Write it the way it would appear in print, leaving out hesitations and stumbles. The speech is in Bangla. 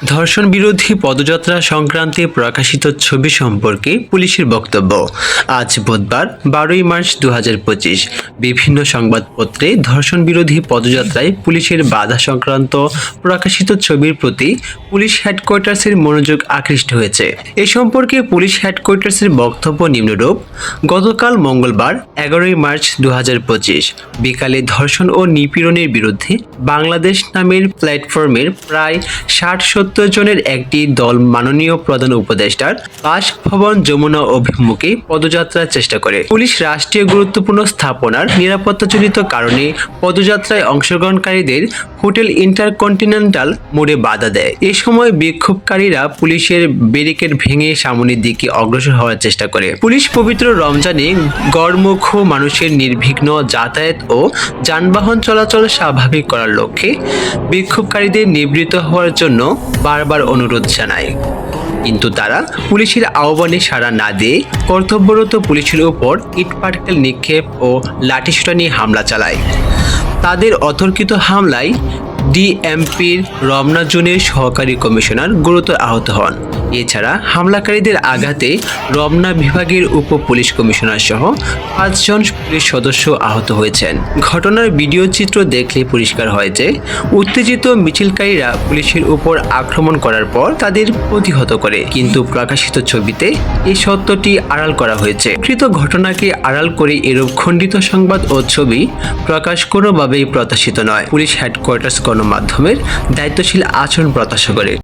ধর্ষণ বিরোধী পদযাত্রা সংক্রান্তে প্রকাশিত ছবি সম্পর্কে পুলিশের বক্তব্য। আজ বুধবার 12 মার্চ 2025 বিভিন্ন সংবাদপত্রে ধর্ষণ বিরোধী পদযাত্রায় পুলিশের বাধা সংক্রান্ত প্রকাশিত ছবির প্রতি পুলিশ হেডকোয়ার্টার্সের মনোযোগ আকৃষ্ট হয়েছে। এ সম্পর্কে পুলিশ হেডকোয়ার্টার্সের বক্তব্য নিম্নরূপ: গতকাল মঙ্গলবার 11 মার্চ 2025 বিকালে ধর্ষণ ও নিপীড়নের বিরুদ্ধে বাংলাদেশ নামের প্ল্যাটফর্মের প্রায় 60-70 জনের একটি দল মাননীয় প্রধান উপদেষ্টার বাসভবন যমুনা অভিমুখে পদযাত্রার চেষ্টা করে। পুলিশ রাষ্ট্রীয় গুরুত্বপূর্ণ স্থাপনার নিরাপত্তাজনিত কারণে পদযাত্রায় অংশগ্রহণকারীদের হোটেল ইন্টারকন্টিনেন্টাল মোড়ে বাধা দেয়। এ সময় বিক্ষোভকারীরা পুলিশের ব্যারিকেড ভেঙে সামনের দিকে অগ্রসর হওয়ার চেষ্টা করে। পুলিশ পবিত্র রমজানে গড়মুখ মানুষের নির্বিঘ্ন যাতায়াত ও যানবাহন চলাচল স্বাভাবিক করার লক্ষ্যে বিক্ষোভকারীদের নিবৃত্ত হওয়ার জন্য বারবার অনুরোধ জানায়, কিন্তু তারা পুলিশের আহ্বানে সাড়া না দিয়ে কর্তব্যরত পুলিশের উপর ইটপাটকেল নিক্ষেপ ও লাঠিসোঁটা নিয়ে হামলা চালায়। তাদের অতর্কিত হামলায় ডিএমপির রমনা জোনের সহকারী কমিশনার গুরুতর আহত হন। এছাড়া হামলাকারীদের আঘাতে রমনা বিভাগের উপ পুলিশ কমিশনার সহ 5 জন পুলিশ সদস্য আহত হয়েছেন। ঘটনার ভিডিও চিত্র দেখলে পরিষ্কার হয় যে উত্তেজিত মিছিলকারীরা পুলিশের উপর আক্রমণ করার পর তাদের প্রতিহত করে, কিন্তু প্রকাশিত ছবিতে এই সত্যটি আড়াল করা হয়েছে। প্রকৃত ঘটনাকে আড়াল করে এরূপ খণ্ডিত সংবাদ ও ছবি প্রকাশ কোনোভাবেই প্রত্যাশিত নয়। পুলিশ হেডকোয়ার্টার্স গণমাধ্যমের দায়িত্বশীল আচরণ প্রত্যাশা করে।